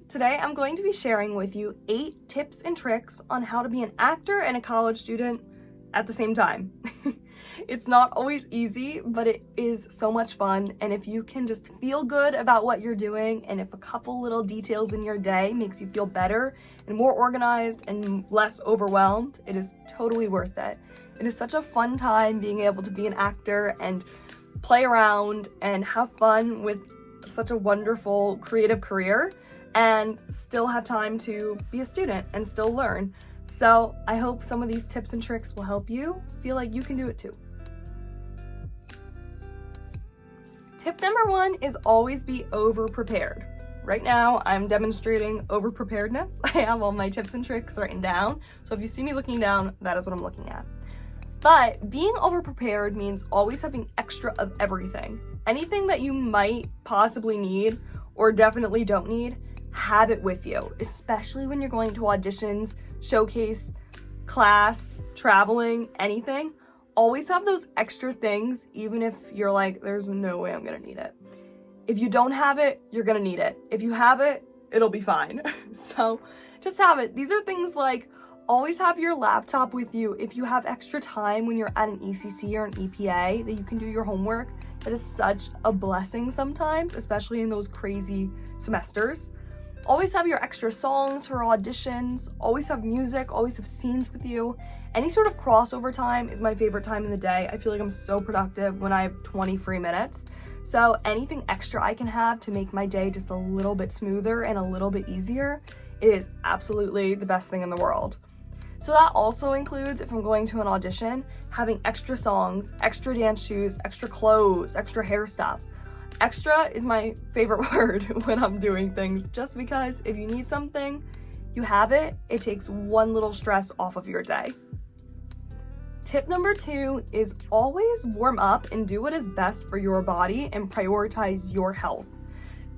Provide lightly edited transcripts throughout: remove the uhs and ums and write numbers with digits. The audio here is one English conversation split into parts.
Today I'm going to be sharing with you 8 tips and tricks on how to be an actor and a college student at the same time. It's not always easy, but it is so much fun, and if you can just feel good about what you're doing, and if a couple little details in your day makes you feel better and more organized and less overwhelmed, it is totally worth it. It is such a fun time being able to be an actor and play around and have fun with such a wonderful creative career and still have time to be a student and still learn. So I hope some of these tips and tricks will help you feel like you can do it too. Tip number 1 is always be over-prepared. Right now, I'm demonstrating over-preparedness. I have all my tips and tricks written down, so if you see me looking down, that is what I'm looking at. But being over-prepared means always having extra of everything. Anything that you might possibly need or definitely don't need, have it with you, especially when you're going to auditions, showcase, class, traveling, anything. Always have those extra things, even if you're like, there's no way I'm gonna need it. If you don't have it, you're gonna need it. If you have it, it'll be fine. So just have it. These are things like always have your laptop with you. If you have extra time when you're at an ECC or an EPA that you can do your homework, that is such a blessing sometimes, especially in those crazy semesters. Always have your extra songs for auditions, always have music, always have scenes with you. Any sort of crossover time is my favorite time in the day. I feel like I'm so productive when I have 20 free minutes. So anything extra I can have to make my day just a little bit smoother and a little bit easier is absolutely the best thing in the world. So that also includes, if I'm going to an audition, having extra songs, extra dance shoes, extra clothes, extra hair stuff. Extra is my favorite word when I'm doing things, just because if you need something, you have it. It takes one little stress off of your day. Tip number 2 is always warm up and do what is best for your body and prioritize your health.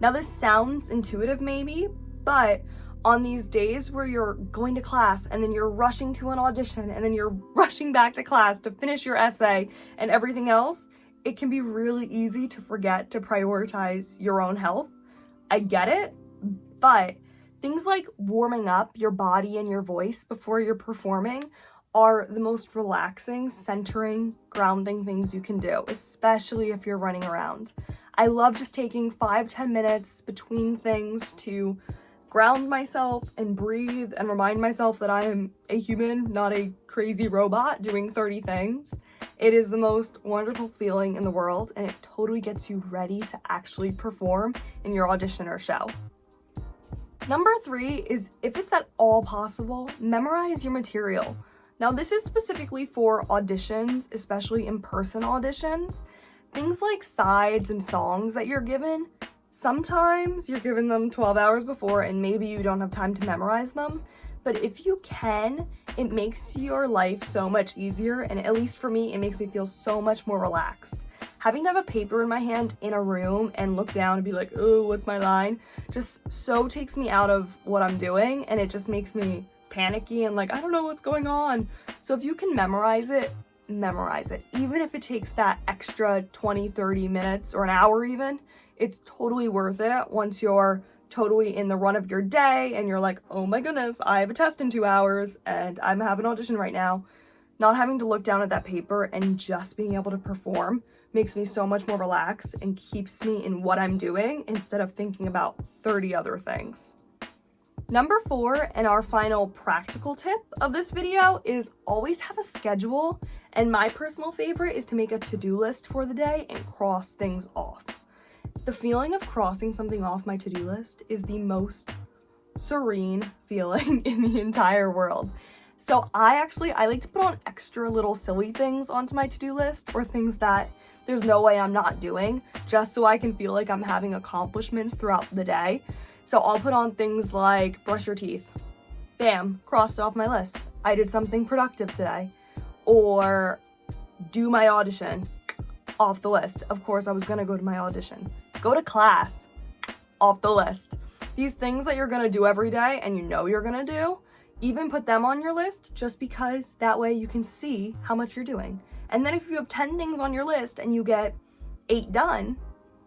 Now this sounds intuitive maybe, but on these days where you're going to class and then you're rushing to an audition and then you're rushing back to class to finish your essay and everything else, it can be really easy to forget to prioritize your own health. I get it, but things like warming up your body and your voice before you're performing are the most relaxing, centering, grounding things you can do, especially if you're running around. I love just taking 5-10 minutes between things to ground myself and breathe and remind myself that I am a human, not a crazy robot doing 30 things. It is the most wonderful feeling in the world, and it totally gets you ready to actually perform in your audition or show. Number 3 is, if it's at all possible, memorize your material. Now this is specifically for auditions, especially in-person auditions. Things like sides and songs that you're given, sometimes you're given them 12 hours before and maybe you don't have time to memorize them, but if you can, it makes your life so much easier, and at least for me, it makes me feel so much more relaxed. Having to have a paper in my hand in a room and look down and be like, oh, what's my line? Just so takes me out of what I'm doing, and it just makes me panicky and like, I don't know what's going on. So if you can memorize it, even if it takes that extra 20-30 minutes or an hour even. It's totally worth it once you're totally in the run of your day and you're like, oh my goodness, I have a test in 2 hours and I'm having an audition right now. Not having to look down at that paper and just being able to perform makes me so much more relaxed and keeps me in what I'm doing instead of thinking about 30 other things. Number 4, and our final practical tip of this video, is always have a schedule. And my personal favorite is to make a to-do list for the day and cross things off. The feeling of crossing something off my to-do list is the most serene feeling in the entire world. So I like to put on extra little silly things onto my to-do list, or things that there's no way I'm not doing, just so I can feel like I'm having accomplishments throughout the day. So I'll put on things like brush your teeth. Bam, crossed off my list. I did something productive today. Or do my audition. Off the list. Of course, I was gonna go to my audition. Go to class. Off the list. These things that you're gonna do every day and you know you're gonna do, even put them on your list, just because that way you can see how much you're doing. And then if you have 10 things on your list and you get 8 done,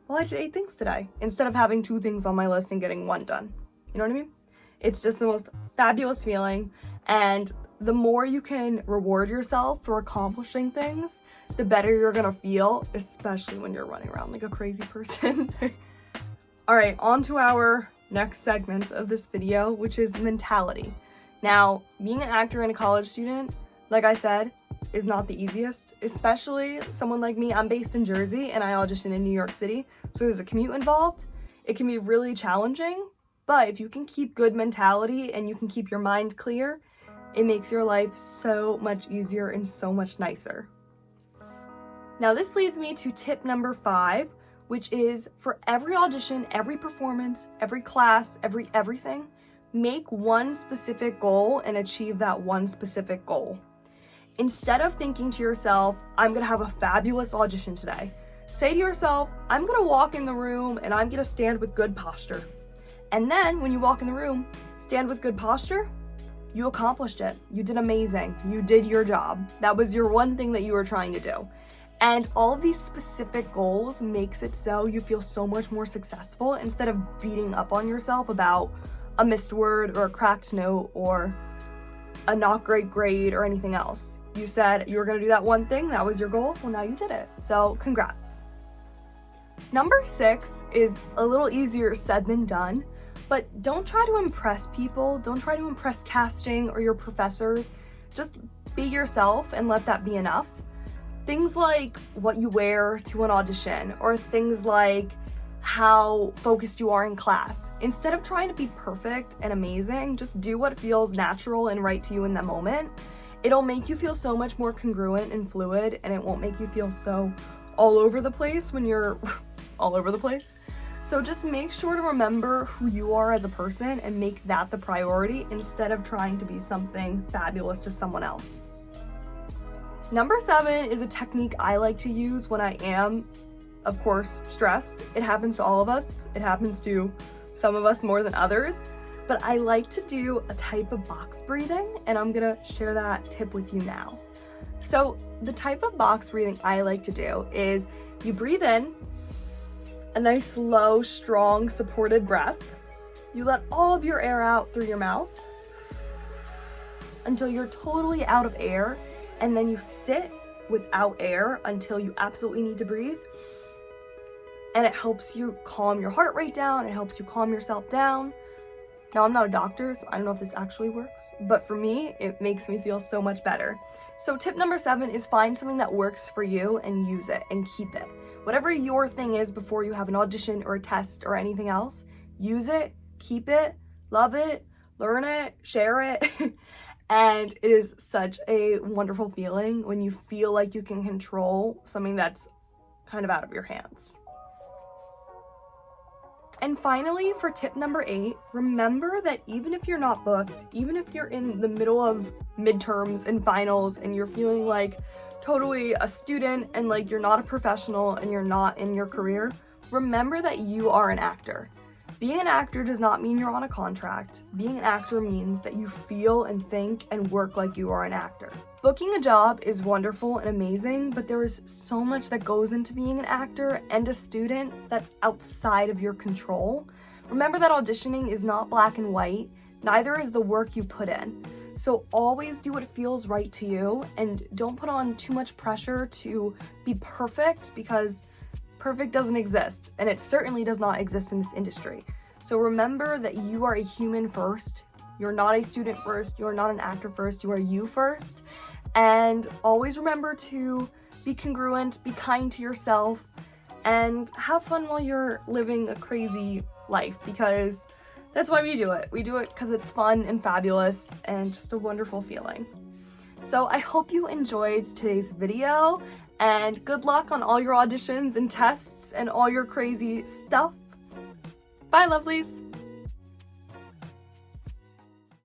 well, I did 8 things today, instead of having 2 things on my list and getting 1 done. You know what I mean? It's just the most fabulous feeling, and the more you can reward yourself for accomplishing things, the better you're gonna feel, especially when you're running around like a crazy person. All right, on to our next segment of this video, which is mentality. Now, being an actor and a college student, like I said, is not the easiest, especially someone like me. I'm based in Jersey and I audition in New York City, so there's a commute involved. It can be really challenging, but if you can keep good mentality and you can keep your mind clear, it makes your life so much easier and so much nicer. Now this leads me to tip number 5, which is for every audition, every performance, every class, everything, make one specific goal and achieve that one specific goal. Instead of thinking to yourself, I'm gonna have a fabulous audition today, say to yourself, I'm gonna walk in the room and I'm gonna stand with good posture. And then when you walk in the room, stand with good posture, you accomplished it. You did amazing. You did your job. That was your one thing that you were trying to do. And all of these specific goals makes it so you feel so much more successful instead of beating up on yourself about a missed word or a cracked note or a not great grade or anything else. You said you were gonna do that one thing, that was your goal, well now you did it. So congrats. Number 6 is a little easier said than done. But don't try to impress people, don't try to impress casting or your professors. Just be yourself and let that be enough. Things like what you wear to an audition, or things like how focused you are in class. Instead of trying to be perfect and amazing, just do what feels natural and right to you in that moment. It'll make you feel so much more congruent and fluid, and it won't make you feel so all over the place when you're all over the place. So just make sure to remember who you are as a person and make that the priority instead of trying to be something fabulous to someone else. Number 7 is a technique I like to use when I am, of course, stressed. It happens to all of us. It happens to some of us more than others. But I like to do a type of box breathing, and I'm gonna share that tip with you now. So the type of box breathing I like to do is you breathe in, a nice, slow, strong, supported breath. You let all of your air out through your mouth until you're totally out of air, and then you sit without air until you absolutely need to breathe. And it helps you calm your heart rate down, it helps you calm yourself down. Now, I'm not a doctor, so I don't know if this actually works, but for me, it makes me feel so much better. So tip number 7 is find something that works for you and use it and keep it. Whatever your thing is before you have an audition or a test or anything else, use it, keep it, love it, learn it, share it. And it is such a wonderful feeling when you feel like you can control something that's kind of out of your hands. And finally, for tip number 8, remember that even if you're not booked, even if you're in the middle of midterms and finals and you're feeling like totally a student and like you're not a professional and you're not in your career, remember that you are an actor. Being an actor does not mean you're on a contract. Being an actor means that you feel and think and work like you are an actor. Booking a job is wonderful and amazing, but there is so much that goes into being an actor and a student that's outside of your control. Remember that auditioning is not black and white, neither is the work you put in. So always do what feels right to you and don't put on too much pressure to be perfect, because perfect doesn't exist, and it certainly does not exist in this industry. So remember that you are a human first. You're not a student first. You're not an actor first. You are you first. And always remember to be congruent, be kind to yourself, and have fun while you're living a crazy life, because that's why we do it. We do it because it's fun and fabulous and just a wonderful feeling. So I hope you enjoyed today's video, and good luck on all your auditions and tests and all your crazy stuff. Bye, lovelies!